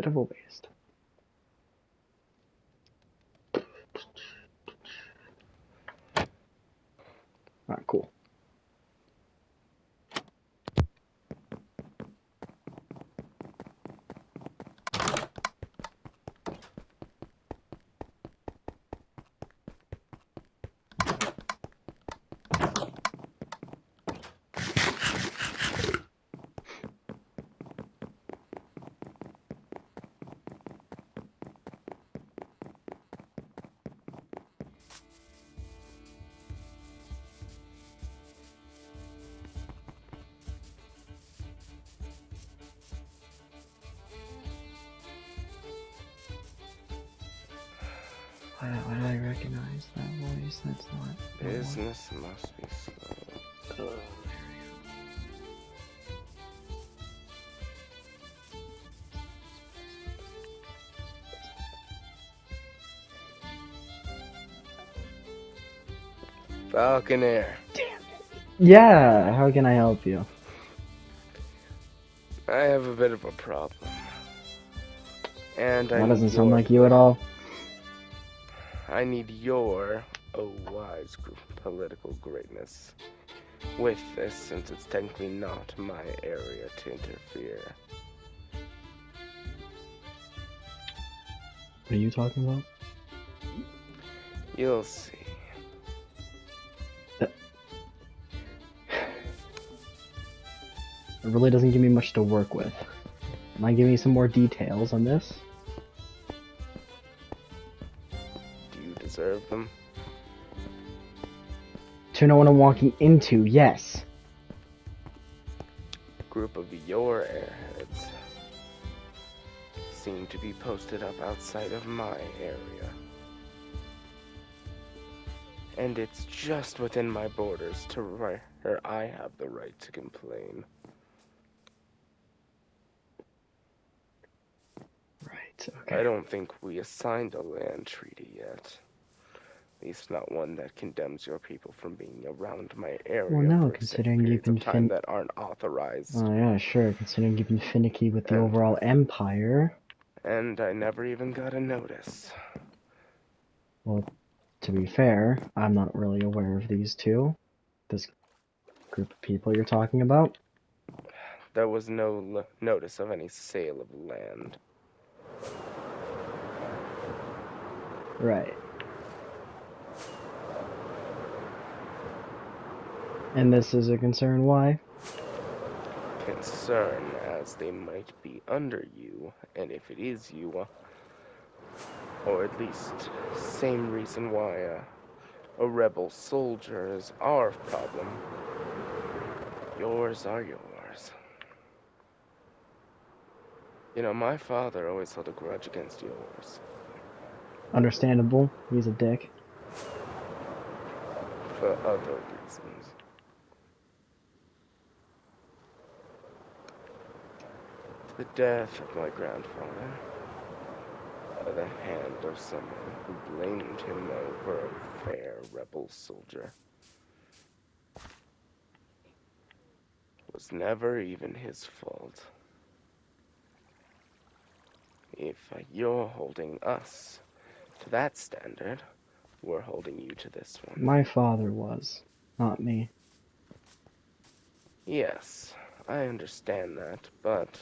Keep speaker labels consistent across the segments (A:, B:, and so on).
A: bit of a waste. Alright, cool. Why do I recognize that voice? That's not...
B: Business must be slow. Falconer.
A: Yeah, how can I help you?
B: I have a bit of a problem. And
A: That doesn't sound like you at all.
B: I need your, oh wise political greatness with this, since it's technically not my area to interfere.
A: What are you talking about?
B: You'll see.
A: It really doesn't give me much to work with. Mind giving me some more details on this?
B: Do you deserve them?
A: To know what I'm walking into, yes.
B: A group of your airheads seem to be posted up outside of my area. And it's just within my borders to where I have the right to complain.
A: Right, okay.
B: I don't think we assigned a land treaty yet. At least not one that condemns your people from being around my area.
A: Well, no,
B: for
A: considering you've been
B: time that aren't authorized.
A: Oh yeah, sure, considering you've been finicky with the overall empire.
B: And I never even got a notice.
A: Well, to be fair, I'm not really aware of these two. This group of people you're talking about.
B: There was no notice of any sale of land.
A: Right. And this is a concern why?
B: Concern as they might be under you, and if it is you, or at least same reason why a rebel soldier is our problem. Yours are yours. You know, my father always held a grudge against yours.
A: Understandable. He's a dick.
B: For other reasons. The death of my grandfather, by the hand of someone who blamed him over a fair rebel soldier, was never even his fault. If you're holding us to that standard, we're holding you to this one.
A: My father was, not me.
B: Yes, I understand that, but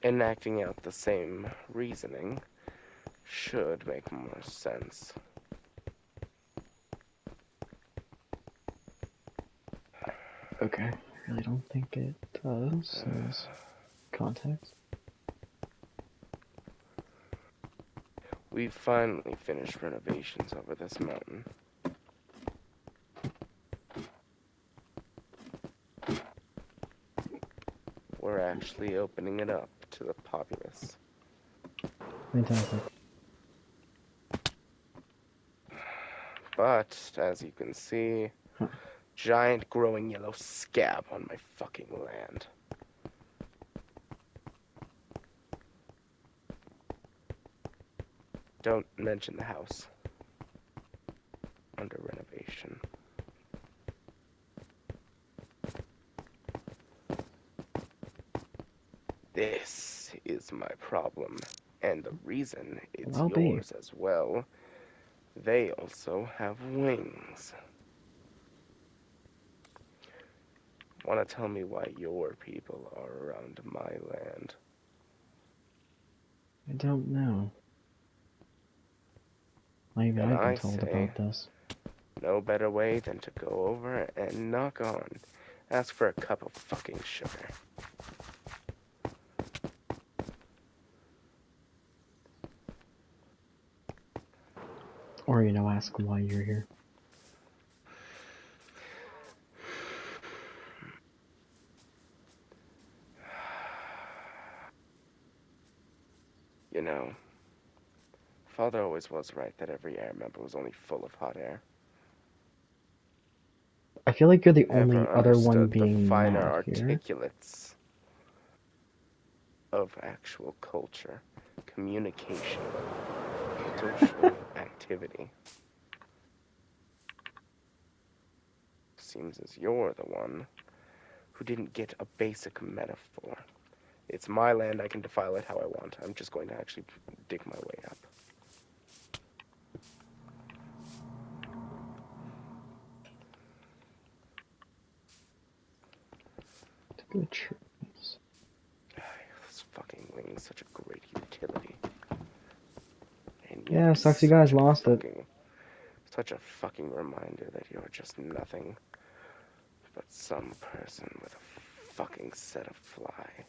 B: enacting out the same reasoning should make more sense.
A: Okay, I really don't think it does in this context.
B: We've finally finished renovations over this mountain. We're actually opening it up to the populace.
A: Fantastic.
B: But, as you can see, giant growing yellow scab on my fucking land. Don't mention the house. Under renovation. This is is my problem, and the reason it's
A: Well, be.
B: yours as well. They also have wings. Want to tell me why your people are around my land?
A: I don't know. Not even
B: And
A: I've been
B: I
A: told
B: say,
A: about this.
B: no better way than to go over and knock on. Ask for a cup of fucking sugar.
A: Or, ask why you're here.
B: You know, Father always was right that every air member was only full of hot air.
A: I feel like you're the only
B: Never
A: other one
B: understood the
A: being
B: finer
A: mad here.
B: articulates of actual culture, communication, social activity. Seems as you're the one who didn't get a basic metaphor. It's my land, I can defile it how I want. I'm just going to actually dig my way up.
A: Good choice.
B: This fucking wing is such a great utility. And yet
A: Yeah,
B: it's
A: sucks you guys lost it.
B: such a fucking reminder that you're just nothing but some person with a fucking set of fly.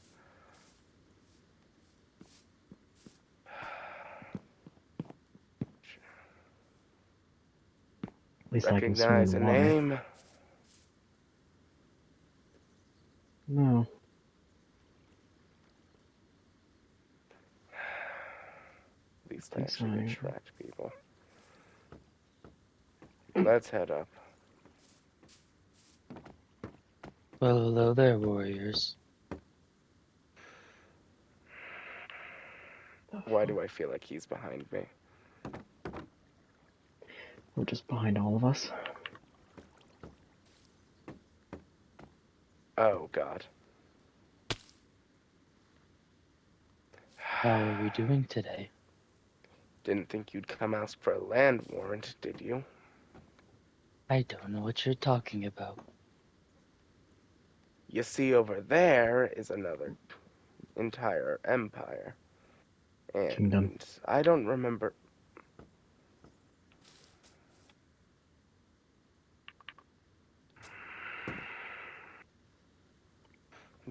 A: At least I can swim
B: Recognize
A: in
B: a
A: water.
B: name?
A: No.
B: At least I
A: Please
B: actually
A: I...
B: attract people. Let's head up.
C: Well, hello there, warriors.
B: Why do I feel like he's behind me?
A: We're just behind all of us.
B: Oh, God.
C: How are we doing today?
B: Didn't think you'd come ask for a land warrant, did you?
C: I don't know what you're talking about.
B: You see, over there is another entire empire.
A: Kingdom.
B: And I don't remember.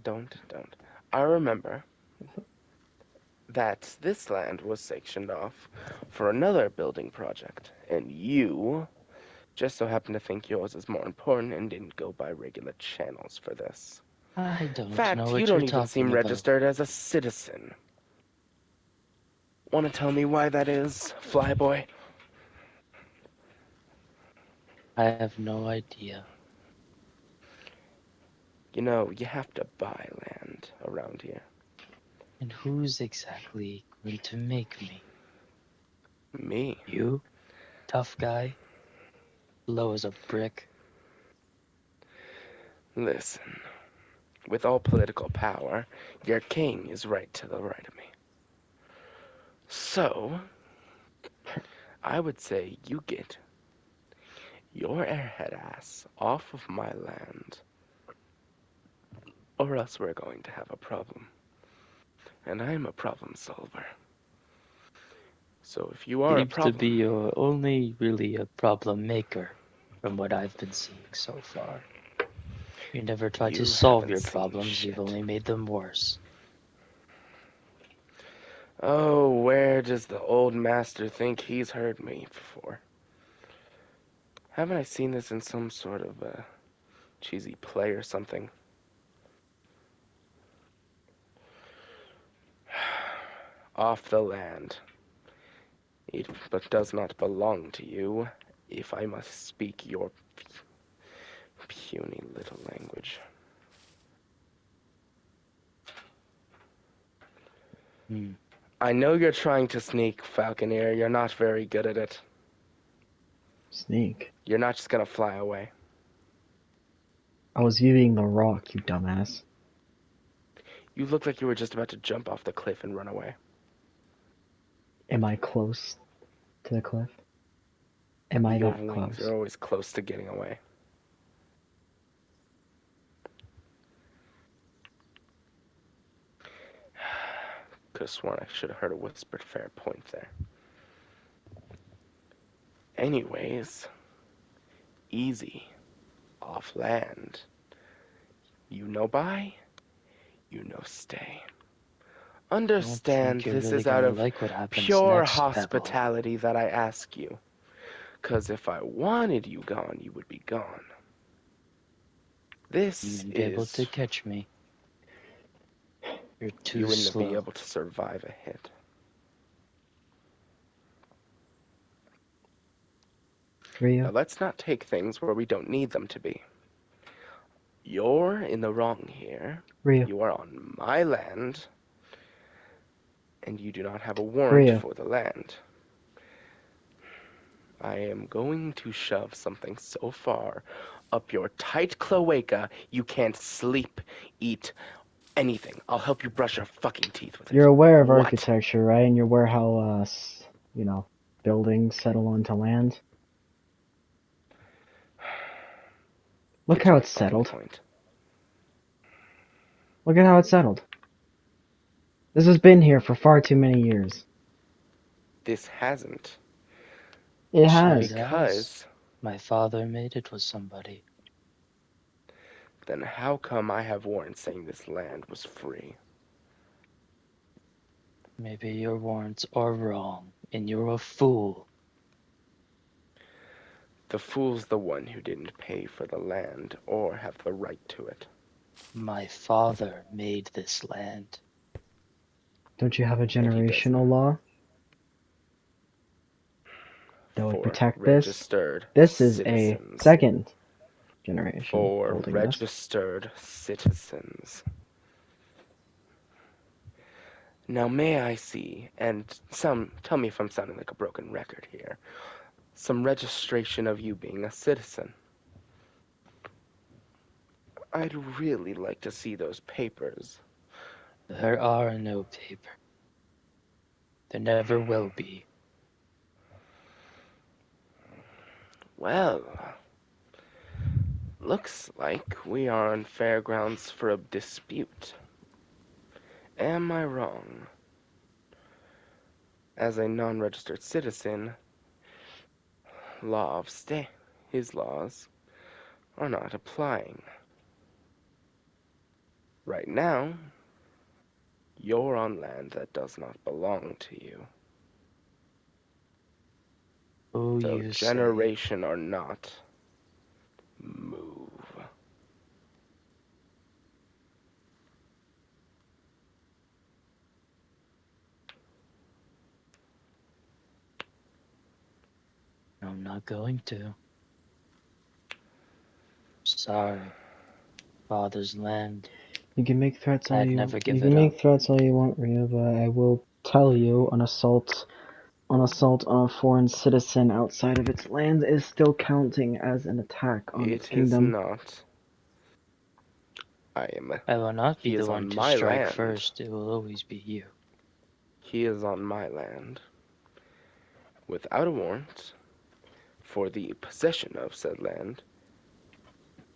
B: Don't. I remember that this land was sectioned off for another building project, and you just so happen to think yours is more important and didn't go by regular channels for this.
C: I don't know
B: Fact, you
C: what you're
B: don't even
C: talking
B: seem
C: about.
B: registered as a citizen. Want to tell me why that is, Flyboy?
C: I have no idea.
B: You know, you have to buy land around here.
C: And who's exactly going to make me?
B: Me?
C: You? Tough guy? Low as a brick?
B: Listen, with all political power, your king is right to the right of me. So, I would say you get your airhead ass off of my land, or else we're going to have a problem. And I am a problem solver. So if you are a
C: Seems to
B: problem,
C: be you're only really a problem maker, from what I've been seeing so far. You never try to
B: you
C: solve
B: haven't
C: your
B: seen
C: problems, you've
B: shit.
C: only made them worse.
B: Oh, where does the old master think he's heard me before? Haven't I seen this in some sort of cheesy play or something? Off the land. It but does not belong to you, if I must speak your puny little language.
C: Hmm.
B: I know you're trying to sneak, Falconeer. You're not very good at it.
A: Sneak.
B: You're not just gonna fly away.
A: I was viewing the rock, you dumbass.
B: You look like you were just about to jump off the cliff and run away.
A: Am I close to the cliff? Am I
B: You have
A: that
B: wings.
A: close?
B: You're always close to getting away. Could have sworn I should have heard a whispered fair point there. Anyways, easy. Off land. You know buy, you know stay.
C: Don't think
B: Understand
C: you're
B: this
C: really
B: is out
C: gonna
B: of
C: like what happens
B: pure
C: next, Pebble.
B: hospitality that I ask you. 'Cause if I wanted you gone, you would be gone.
C: You
B: This
C: wouldn't be able to
B: is...
C: catch me. You're
B: You
C: too
B: wouldn't be
C: slow.
B: able to survive a hit.
A: Ryu?
B: Now let's not take things where we don't need them to be. You're in the wrong here.
A: Ryu?
B: You are on my land, and you do not have a warrant
A: Ryu?
B: for the land. I am going to shove something so far up your tight cloaca you can't sleep, eat, anything. I'll help you brush your fucking teeth with it.
A: You're aware of
B: What?
A: architecture, right? And you're aware how, buildings settle onto land? Look
B: Get to
A: how
B: the
A: it's
B: fucking
A: settled.
B: point.
A: Look at how it's settled. This has been here for far too many years.
B: This hasn't.
A: It
C: Sure
A: has.
C: it has.
B: Because...
C: My father made it with somebody.
B: Then how come I have warrants saying this land was free?
C: Maybe your warrants are wrong, and you're a fool.
B: The fool's the one who didn't pay for the land or have the right to it.
C: My father made this land.
A: Don't you have a
B: And he does
A: generational law that would
B: for
A: protect this?
B: registered
A: This is a
B: citizens.
A: second generation
B: For
A: holding this.
B: registered citizens. Now may I see, and tell me if I'm sounding like a broken record here, some registration of you being a citizen. I'd really like to see those papers.
C: There are no papers. There never will be.
B: Well, looks like we are on fair grounds for a dispute. Am I wrong? As a non-registered citizen, law of stay, his laws are not applying. Right now, you're on land that does not belong to you.
C: Oh,
B: So
C: you say.
B: generation or not, move.
C: I'm not going to. Sorry. Father's land.
A: You can make threats all
C: I'd
A: you
C: never
A: you
C: give
A: can
C: it up.
A: make threats all you want, Ryu, but I will tell you an assault on a foreign citizen outside of its land is still counting as an attack on its
B: It is
A: kingdom.
B: not.
C: I will not be
B: He
C: the
B: is
C: one
B: on
C: to
B: my
C: strike
B: land.
C: first. It will always be you.
B: He is on my land. Without a warrant for the possession of said land,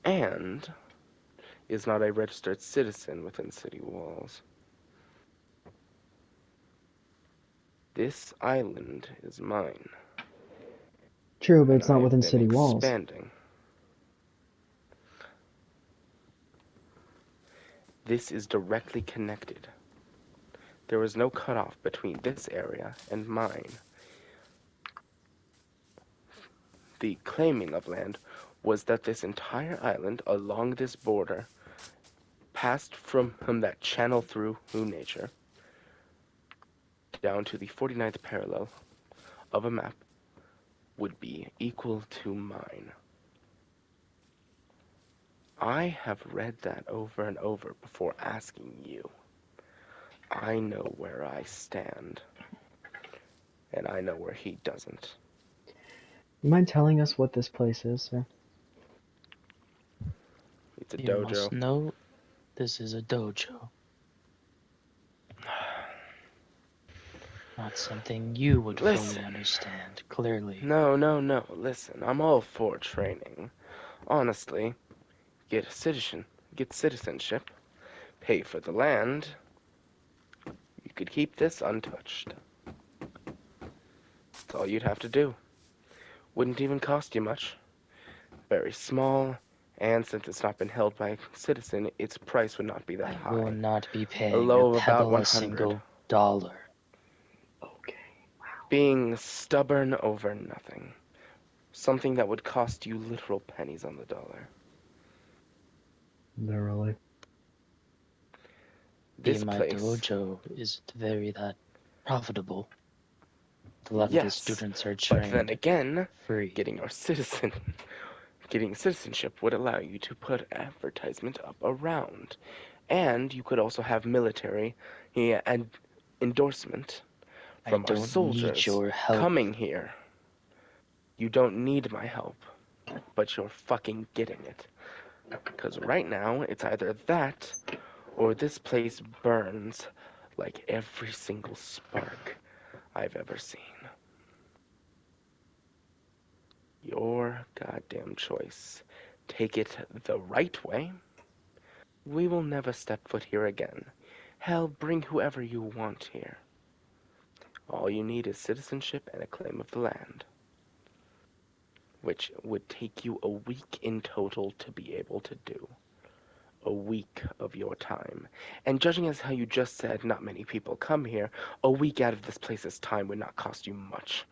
B: and is not a registered citizen within city walls. This island is mine,
A: True, but
B: and
A: it's not
B: I have
A: within
B: been
A: city walls.
B: expanding. This is directly connected. There is no cutoff between this area and mine. The claiming of land was that this entire island along this border passed from that channel through nature down to the 49th parallel of a map would be equal to mine. I have read that over and over before asking you. I know where I stand, and I know where he doesn't.
A: You mind telling us what this place is, sir?
B: It's a
C: You
B: dojo.
C: must know this is a dojo. Not something you would fully
B: Listen.
C: understand, clearly.
B: No, no, no. Listen, I'm all for training. Honestly, get a get citizenship, pay for the land. You could keep this untouched. That's all you'd have to do. Wouldn't even cost you much. Very small, and since it's not been held by a citizen, its price would not be that
C: I will
B: high.
C: not be
B: A
C: paying a
B: low of about
C: pebble a
B: 100.
C: single dollar.
A: Okay.
B: Being stubborn over nothing. Something that would cost you literal pennies on the dollar.
A: Literally.
C: See,
B: This
C: my
B: place,
C: dojo isn't very that profitable. A lot of the
B: yes,
C: students are
B: but then
C: trained
B: again,
C: free.
B: getting your citizen, getting citizenship would allow you to put advertisement up around, and you could also have military and endorsement
C: I
B: from our
C: don't need
B: soldiers
C: your help.
B: coming here. You don't need my help, but you're fucking getting it. Because right now, it's either that or this place burns like every single spark I've ever seen. Your goddamn choice. Take it the right way. We will never step foot here again. Hell, bring whoever you want here. All you need is citizenship and a claim of the land, which would take you a week in total to be able to do. A week of your time. And judging as how you just said not many people come here, a week out of this place's time would not cost you much.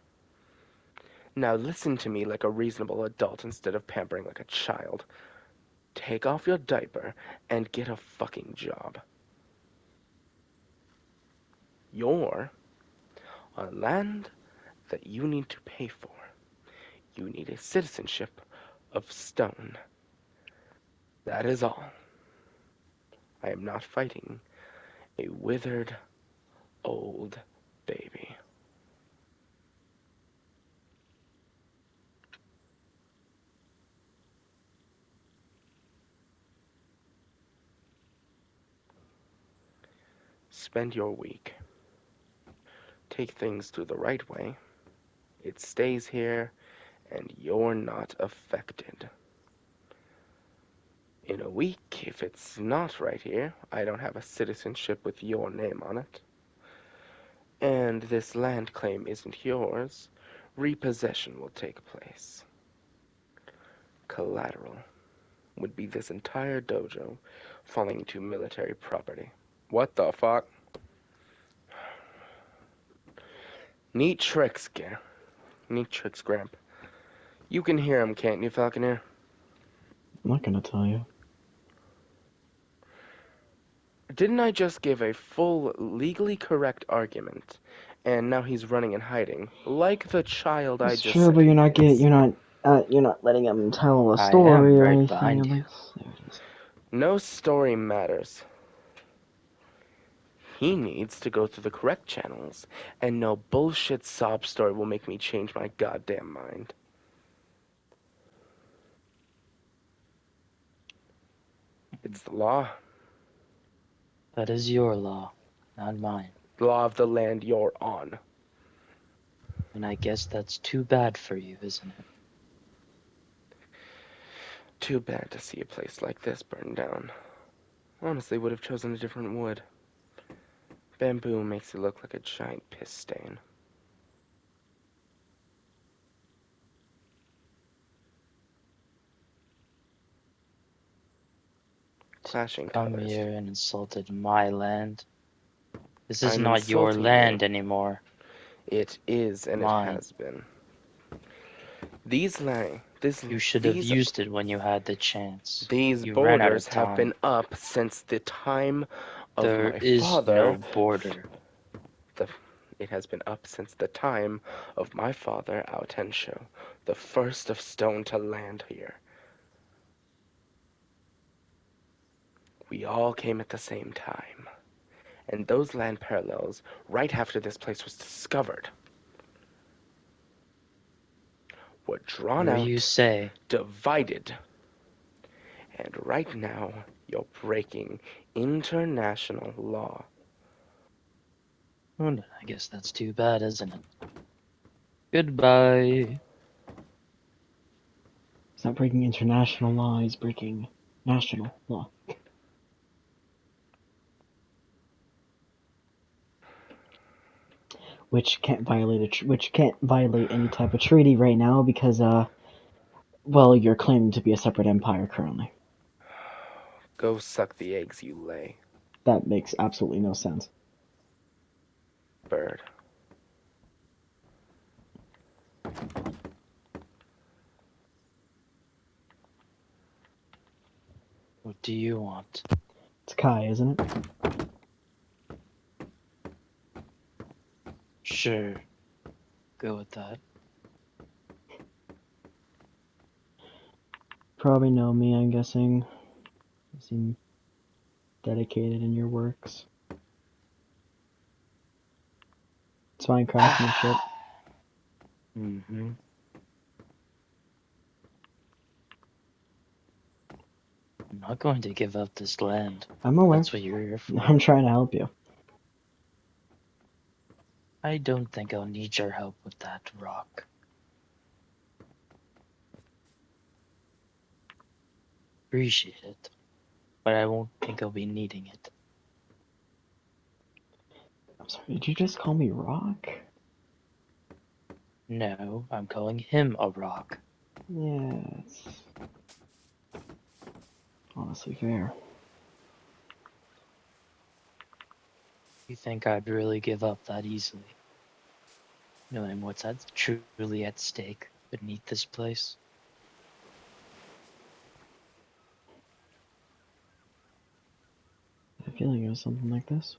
B: Now listen to me like a reasonable adult instead of pampering like a child. Take off your diaper and get a fucking job. You're on land that you need to pay for. You need a citizenship of stone. That is all. I am not fighting a withered old baby. Spend your week. Take things through the right way. It stays here, and you're not affected. In a week, if it's not right here, I don't have a citizenship with your name on it, and this land claim isn't yours, repossession will take place. Collateral would be this entire dojo falling into military property. What the fuck? Neat tricks, Neat tricks, Gramp. You can hear him, can't you, Falconer?
A: I'm not gonna tell you.
B: Didn't I just give a full, legally correct argument, and now he's running and hiding, like the child I
A: It's
B: just
A: true, but
B: said he was?
A: you're not letting him tell a
C: I am
A: story or
C: right
A: anything.
C: behind
A: At
C: you.
A: least there it is.
B: No story matters. He needs to go through the correct channels, and no bullshit sob story will make me change my goddamn mind. It's the law.
C: That is your law, not mine.
B: The law of the land you're on.
C: And I guess that's too bad for you, isn't it?
B: Too bad to see a place like this burn down. Honestly, would have chosen a different wood. Bamboo makes it look like a giant piss stain. Clashing
C: Come
B: colors.
C: here and insulted my land. This is
B: I'm
C: not your
B: insulting you.
C: land anymore.
B: It is, and it
C: Mine.
B: has been. These this
C: You should have used it when you had the chance.
B: these
C: You ran out
B: borders
C: of
B: have been
C: time.
B: up since the time of
C: There
B: my
C: is
B: father.
C: no border.
B: The, it has been up since the time of my father, Autensho, the first of stone to land here. We all came at the same time, and those land parallels, right after this place was discovered, were drawn
C: Whatever you
B: out,
C: say.
B: divided, and right now you're breaking international law.
C: Well, I guess that's too bad, isn't it? Goodbye.
A: He's not breaking international law, he's breaking national law. Which can't violate any type of treaty right now because well, you're claiming to be a separate empire currently.
B: Go suck the eggs you lay,
A: That makes absolutely no sense.
B: bird.
C: What do you want?
A: It's Kai, isn't it?
C: Sure. Go with that.
A: Probably know me, I'm guessing. You seem dedicated in your works. It's fine craftsmanship.
C: Mm-hmm. I'm not going to give up this land.
A: I'm aware.
C: That's what you're here for.
A: I'm trying to help you.
C: I don't think I'll need your help with that rock. Appreciate it, but I won't think I'll be needing it.
A: I'm sorry, did you just call me Rock?
C: No, I'm calling him a rock.
A: Yeah, it's honestly fair.
C: You think I'd really give up that easily? Knowing what's truly at stake beneath this place?
A: I have a feeling it was something like this.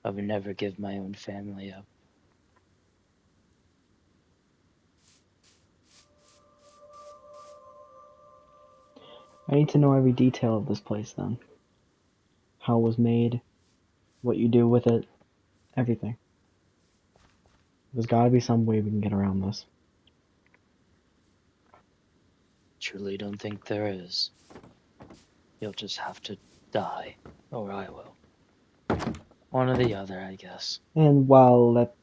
C: I would never give my own family up.
A: I need to know every detail of this place then. How it was made, what you do with it, everything. There's gotta be some way we can get around this.
C: Truly don't think there is. You'll just have to die, or I will. One or the other, I guess.
A: And while that,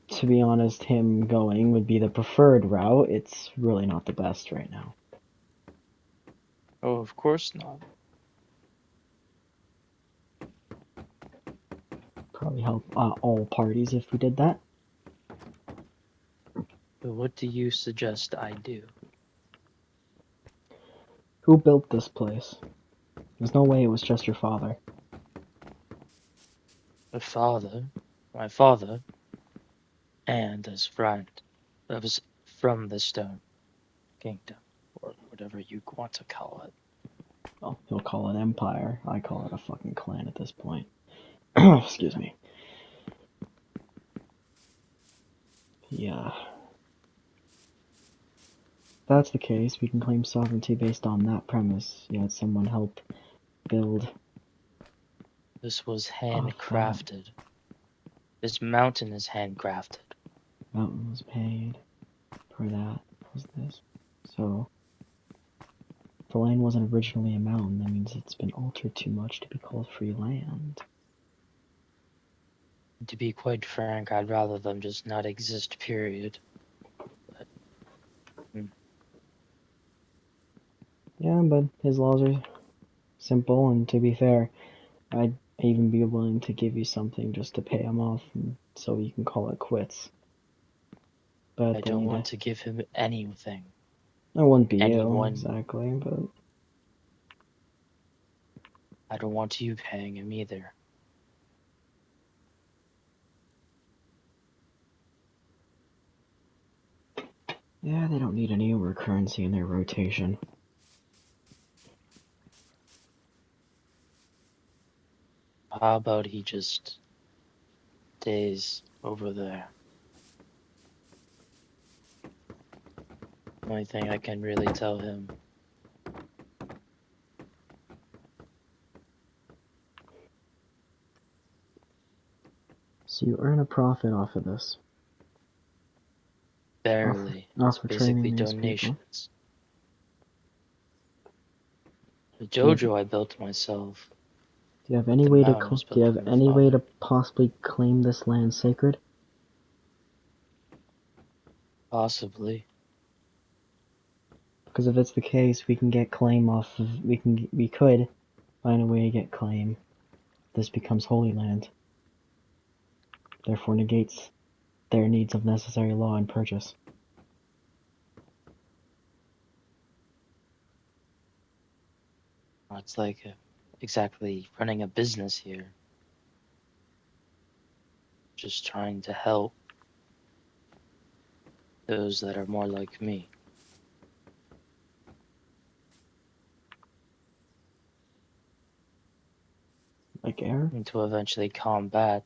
A: to be honest, him going would be the preferred route, it's really not the best right now.
C: Oh, of course not.
A: Probably help all parties if we did that.
C: But what do you suggest I do?
A: Who built this place? There's no way it was just your father.
C: My father, and his friend, that was from the Stone Kingdom, or whatever you want to call it.
A: Well, he'll call it empire. I call it a fucking clan at this point. Excuse me. Yeah. If that's the case, we can claim sovereignty based on that premise. Yet someone helped build
C: This was
A: a flat
C: handcrafted. This mountain is handcrafted.
A: mountain was paid for that. Was this? So, if the land wasn't originally a mountain, that means it's been altered too much to be called free land.
C: To be quite frank, I'd rather them just not exist, period. But,
A: Yeah, but his laws are simple, and to be fair, I'd even be willing to give you something just to pay him off, so you can call it quits. But
C: I
A: then
C: don't
A: you'd.
C: want to give him anything.
A: It wouldn't be you,
C: Anyone.
A: exactly, but.
C: I don't want you paying him either.
A: Yeah, they don't need any over currency in their rotation.
C: How about he just stays over there? Only thing I can really tell him.
A: So you earn a profit off of this.
C: Barely. It's
A: Off of
C: basically
A: training these people.
C: donations. The
A: Do you have,
C: dojo I built myself.
A: Do you have any
C: The
A: way to
C: mountain was
A: do you
C: built
A: have
C: by your
A: any way
C: father.
A: to possibly claim this land sacred?
C: Possibly.
A: Because if it's the case, we can get claim off of we could find a way to get claim. This becomes Holy Land. Therefore negates their needs of necessary law and purchase.
C: It's like exactly running a business here. Just trying to help those that are more like me.
A: Like air?
C: And to eventually combat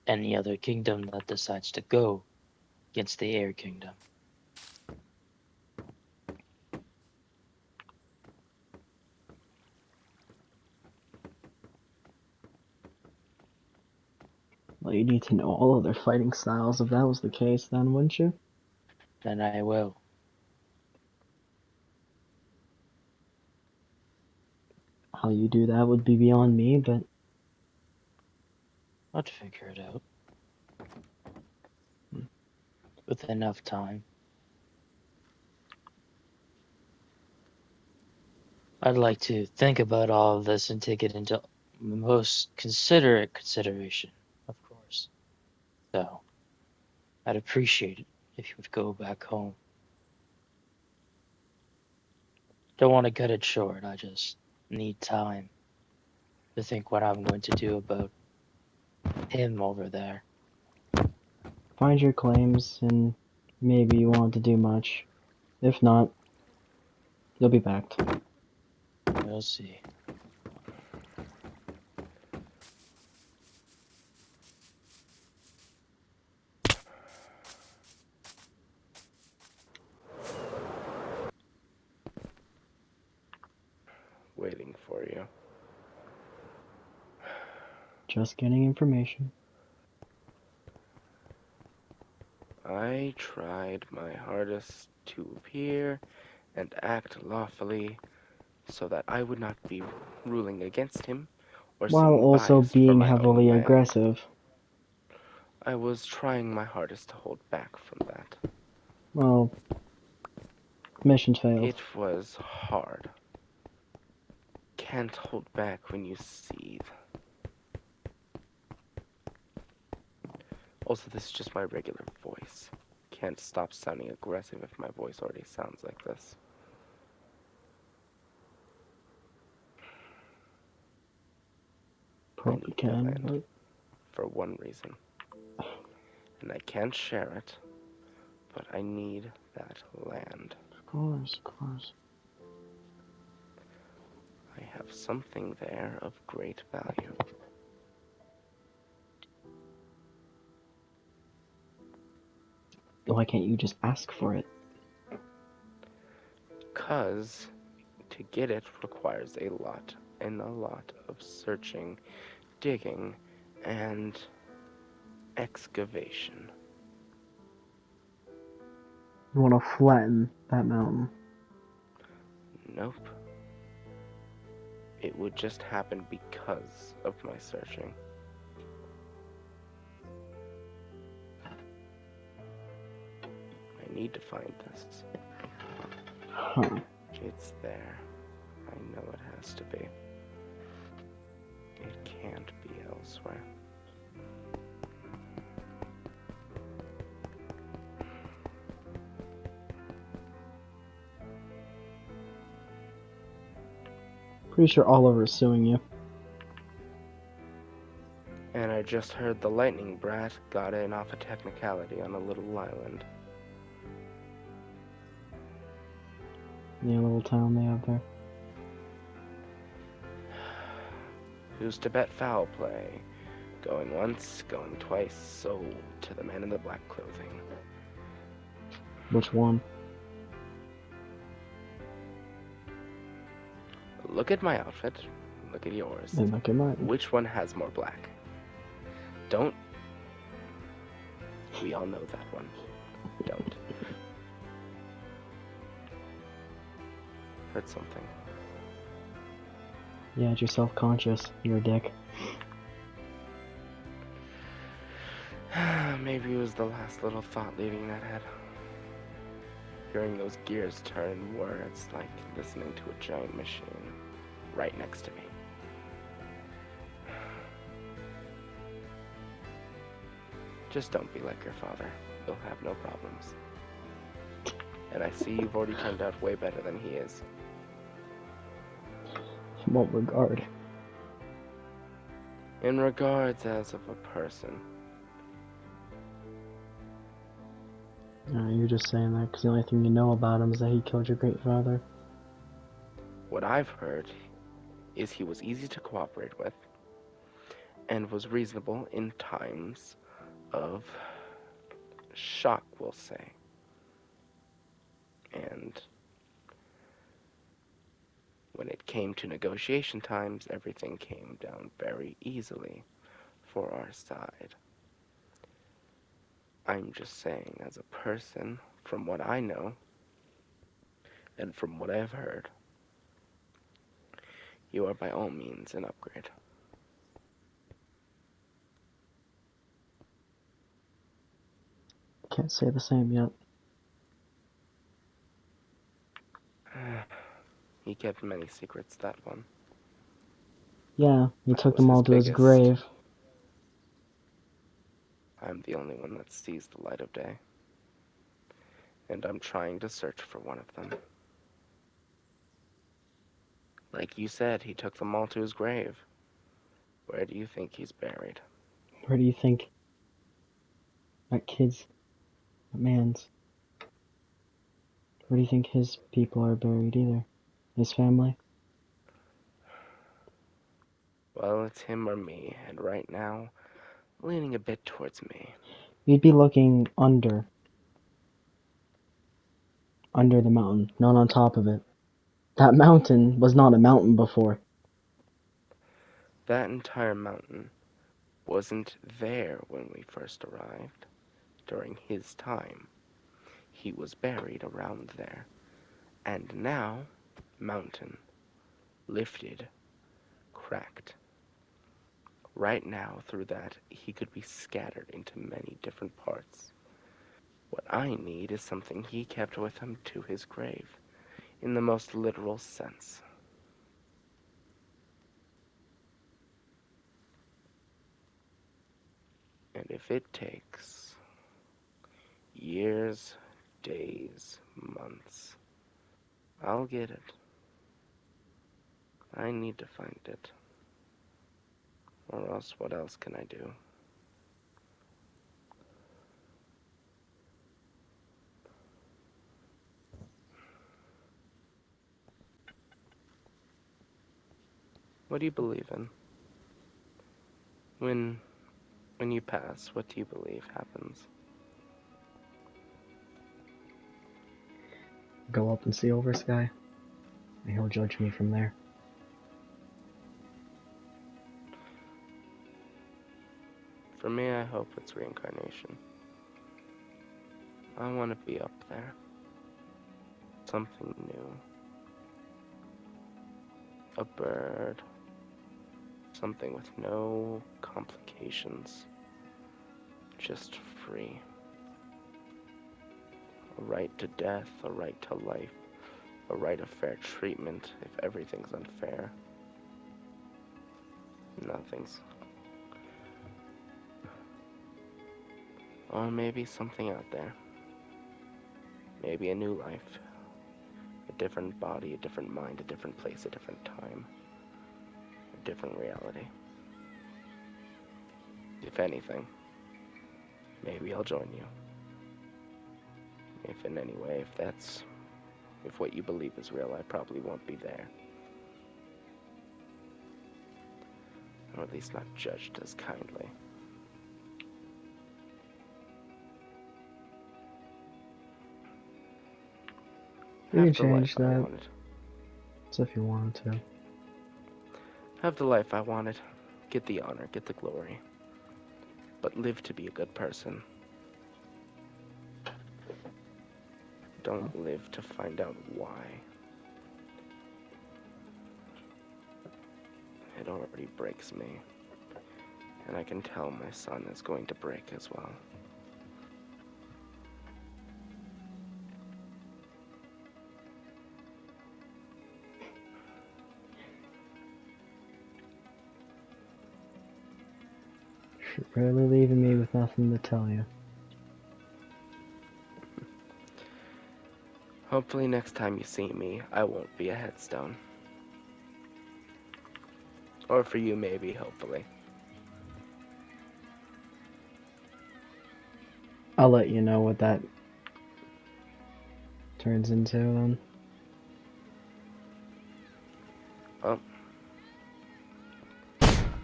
C: any other kingdom that decides to go against the Air Kingdom.
A: Well, you need to know all of their fighting styles if that was the case, then, wouldn't you?
C: Then I will.
A: How you do that would be beyond me, but
C: I'd figure it out. With enough time. I'd like to think about all of this and take it into most considerate consideration, of course. So, I'd appreciate it if you would go back home. Don't want to cut it short, I just need time to think what I'm going to do about him over there.
A: find your claims, and maybe you won't have to do much. If not, you'll be backed.
C: We'll see.
B: Waiting for you.
A: Just getting information.
B: I tried my hardest to appear and act lawfully so that I would not be ruling against him or
A: While
B: seeming
A: also
B: biased for
A: being
B: my own
A: heavily
B: men.
A: aggressive.
B: I was trying my hardest to hold back from that.
A: Well, mission failed.
B: It was hard. Can't hold back when you seethe. Also, this is just my regular voice. Can't stop sounding aggressive if my voice already sounds like this. I
A: Probably
B: need that
A: can,
B: land
A: but
B: for one reason. And I can't share it, but I need that land.
A: of course, of course.
B: I have something there of great value.
A: Why can't you just ask for it?
B: 'Cause to get it requires a lot of searching, digging, and excavation.
A: You want to flatten that mountain.
B: Nope. It would just happen because of my searching. I need to find this.
A: Huh.
B: It's there. I know it has to be. It can't be elsewhere.
A: Pretty sure Oliver's suing you.
B: And I just heard the lightning brat got in off a technicality on a little island.
A: The little town they have there.
B: Who's to bet foul play? Going once, going twice, sold to the man in the black clothing.
A: Which one?
B: Look at my outfit. Look at yours.
A: And look at mine.
B: Which one has more black? Don't. We all know that one. Don't. Heard something.
A: Yeah, you're self-conscious. You're a dick.
B: Maybe it was the last little thought leaving that head. Hearing those gears turn words like listening to a giant machine right next to me. Just don't be like your father. You'll have no problems. And I see you've already turned out way better than he is.
A: In what regard?
B: In regards as of a person.
A: You're just saying that because the only thing you know about him is that he killed your great father.
B: What I've heard is he was easy to cooperate with and was reasonable in times of shock, we'll say. And when it came to negotiation times, everything came down very easily for our side. I'm just saying, as a person, from what I know, and from what I've heard, you are by all means an upgrade.
A: Can't say the same yet.
B: He kept many secrets, that one.
A: Yeah, he
B: I
A: took
B: was
A: them
B: his
A: all to his
B: biggest.
A: grave.
B: I'm the only one that sees the light of day. And I'm trying to search for one of them. Like you said, he took them all to his grave. Where do you think he's buried?
A: Where do you think that man's, where do you think his people are buried either? His family?
B: Well, it's him or me, and right now, leaning a bit towards me.
A: You'd be looking under the mountain, not on top of it. That mountain was not a mountain before.
B: That entire mountain wasn't there when we first arrived. During his time, he was buried around there. And now, mountain, lifted, cracked. Right now, through that, he could be scattered into many different parts. What I need is something he kept with him to his grave, in the most literal sense. And if it takes years, days, months, I'll get it. I need to find it. Or else what else can I do? What do you believe in? When you pass, what do you believe happens?
A: Go up and see over sky, and he'll judge me from there.
B: For me, I hope it's reincarnation. I want to be up there. Something new. A bird. Something with no complications. Just free. A right to death, a right to life, a right of fair treatment if everything's unfair. Nothing's. Or maybe something out there. Maybe a new life. A different body, a different mind, a different place, a different time. A different reality. If anything, maybe I'll join you. If in any way, if what you believe is real, I probably won't be there. Or at least not judged as kindly.
A: You can
B: Have the life
A: change
B: I
A: that.
B: wanted.
A: It's if you wanted to.
B: Have the life I wanted. Get the honor, get the glory. But live to be a good person. Don't live to find out why. it already breaks me. And I can tell my son is going to break as well.
A: You're really leaving me with nothing to tell you.
B: Hopefully next time you see me, I won't be a headstone. Or for you, maybe, hopefully.
A: I'll let you know what that turns into then.
B: Oh.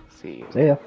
B: See you.
A: See ya.